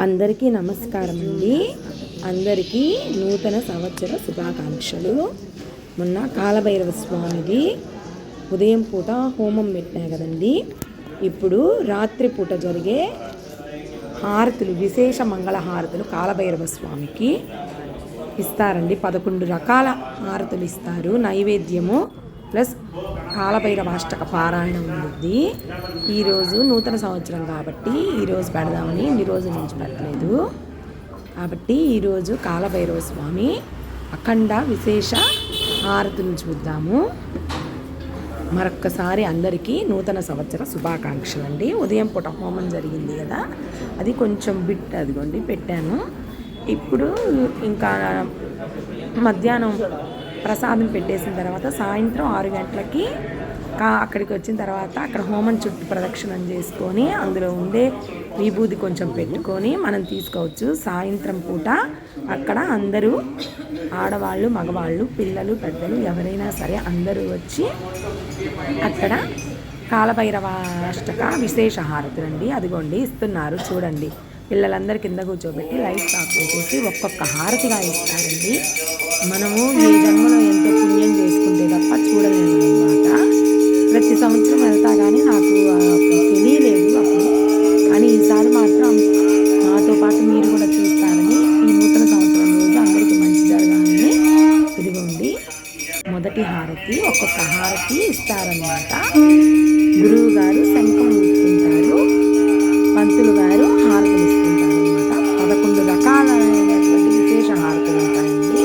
అందరికీ నమస్కారం అండి. అందరికీ నూతన సంవత్సర శుభాకాంక్షలు. మొన్న కాలభైరవ స్వామిది ఉదయం పూట హోమం పెట్టినా కదండి. ఇప్పుడు రాత్రి పూట జరిగే హారతులు, విశేష మంగళ హారతులు కాలభైరవ స్వామికి ఇస్తారండి. 11 రకాల హారతులు ఇస్తారు. నైవేద్యము ప్లస్ కాలభైరవాష్టక పారాయణం ఉంది. ఈరోజు నూతన సంవత్సరం కాబట్టి ఈరోజు పెడదామని, ఇన్ని రోజుల నుంచి పెట్టలేదు కాబట్టి ఈరోజు కాలభైరవ స్వామి అఖండ విశేష హారతులను చూద్దాము. మరొక్కసారి అందరికీ నూతన సంవత్సర శుభాకాంక్షలు అండి. ఉదయం పూట హోమం జరిగింది కదా, అది కొంచెం అదిగోండి పెట్టాను. ఇప్పుడు ఇంకా మధ్యాహ్నం ప్రసాదం పెట్టేసిన తర్వాత సాయంత్రం 6 గంటలకి అక్కడికి వచ్చిన తర్వాత అక్కడ హోమం చుట్టూ ప్రదక్షిణం చేసుకొని అందులో ఉండే విభూది కొంచెం పెట్టుకొని మనం తీసుకోవచ్చు. సాయంత్రం పూట అక్కడ అందరూ ఆడవాళ్ళు, మగవాళ్ళు, పిల్లలు, పెద్దలు ఎవరైనా సరే అందరూ వచ్చి అక్కడ కాలభైరవ అష్టక విశేష హారతులు అండి అదిగోండి ఇస్తున్నారు. చూడండి, పిల్లలందరూ కింద కూర్చోబెట్టి లైట్స్ ఆఫ్ చేసేసి ఒక్కొక్క హారతిగా ఇస్తారండి. మనము ఈ జన్మలో ఎంతో పుణ్యం చేసుకుంటే తప్ప చూడలేము అన్నమాట. ప్రతి సంవత్సరం వెళ్తా కానీ నాకు తెలియలేదు అప్పుడు, కానీ ఈసారి మాత్రం నాతో పాటు మీరు కూడా చూస్తారని, ఈ నూతన సంవత్సరం రోజు అందరికీ మంచి జరగాలని ఇదిగోండి మొదటి హారతి. ఒక్కొక్క హారతి ఇస్తారన్నమాట. గురువు గారు శంఖం ఊపుతుంటారు, పంతులు గారు హారతులు ఇస్తుంటారు అన్నమాట. 11 రకాలైనటువంటి విశేష హారతులు ఉంటాయండి.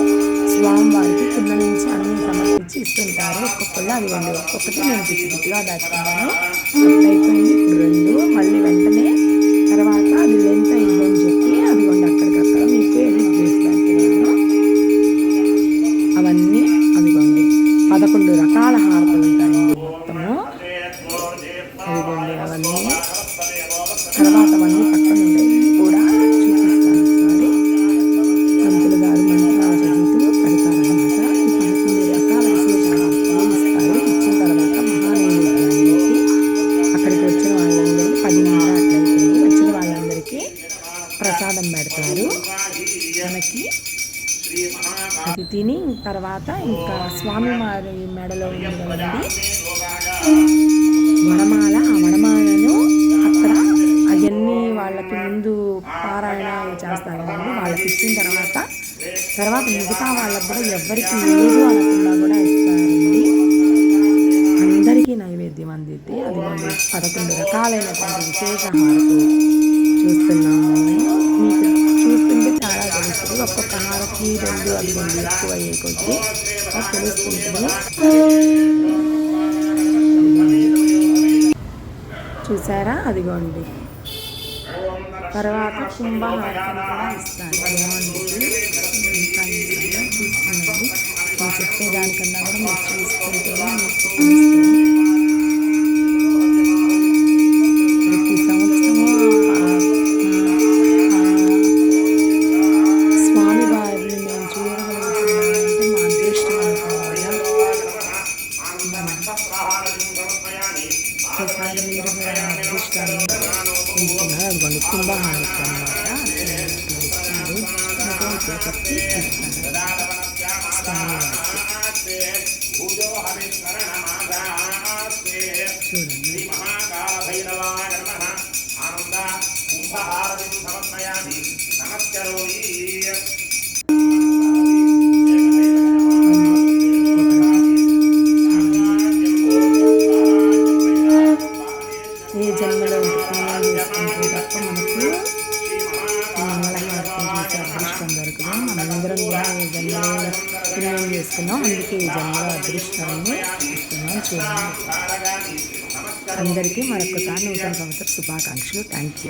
స్వామివారికి కింద నుంచి అన్ని సమర్పించి ఇస్తుంటారు. ఒక్కొక్కళ్ళు అదిగోండి, ఒక్కొక్కటి నేను పిచ్చిగా దాచుకున్నాను. అయిపోయింది. ఇప్పుడు 2 మళ్ళీ వెంటనే తర్వాత అది లెంత్ అయిందని చెప్పి అదిగోండి అక్కడికక్కడ మీకు ఎడిట్ చేసి పెడుతున్నాను. అవన్నీ అదిగోండి 11 రకాల హారతులు ఉంటాయండి మొత్తము. అదిగోండి అవన్నీ తర్వాత అవన్నీ పక్కన ఉంటాయి కూడా చూపిస్తాను ఒకసారి. పంతులు గారు మంత్రాలు చదువుతూ పెడతారనమాట. ఈ 11 రకాల విశేష హారతులు ఇస్తారు. ఇచ్చిన తర్వాత మహానైవేద్యానికి అక్కడికి వచ్చిన వాళ్ళందరికీ 10:30 అట్లయిపోయింది. వచ్చిన వాళ్ళందరికీ ప్రసాదం పెడతారు. మనకి అది తిని తర్వాత ఇంకా స్వామివారి మెడలో ఉంది కదండి వడమాల. ఆ వడమాలను అక్కడ అవన్నీ వాళ్ళకి ముందు పారాయణాలు చేస్తారు కదండి, వాళ్ళకి ఇచ్చిన తర్వాత మిగతా వాళ్ళకు కూడా ఎవరికి లేదు అనకుండా కూడా ఇస్తారండి. అందరికీ నైవేద్యం అందిద్ది. అదిగోండి 11 రకాలైనటువంటి విశేష హారతులు చూస్తున్నాము. మీకు చూస్తుంటే చాలా తెలుస్తుంది. ఒక్కొక్క హారతి 2 అదిగోండి ఎక్కువ అయ్యే కొద్దీ తెలుస్తుంటుంది. చూసారా అదిగోండి. తర్వాత కుంభహారతిని కూడా ఇస్తారు. బాగుంది. ఇంకా చూసుకోండి. నేను చెప్పేదానికన్నా కూడా మీరు చూసుకుంటేనే మీకు తెలుస్తుంది. ప్రతి సంవత్సరము స్వామివారిని మేము చూడగలుగుతున్నామంటే మా అదృష్టం అనుకోవాలి. ఒకసారి మీరు అదృష్టాన్ని ఉంటున్నారు. అదిగోండి కుంభహారతి అన్నమాట. చెప్పి ఇస్తారు స్వామివారికి. చూడండి ఏ జన్మలో పుణ్యం చేసుకుంటే తప్ప మనకు మంగళహారతి చూసే అదృష్టం దొరకదు. మనందరం కూడా ఏ జన్మలో పుణ్యం చేసుకున్నాం, అందుకే ఈ జన్మలో అదృష్టాన్ని ఇస్తున్నాం. చూడండి. అందరికీ మరొకసారి నూతన సంవత్సర శుభాకాంక్షలు. Thank you.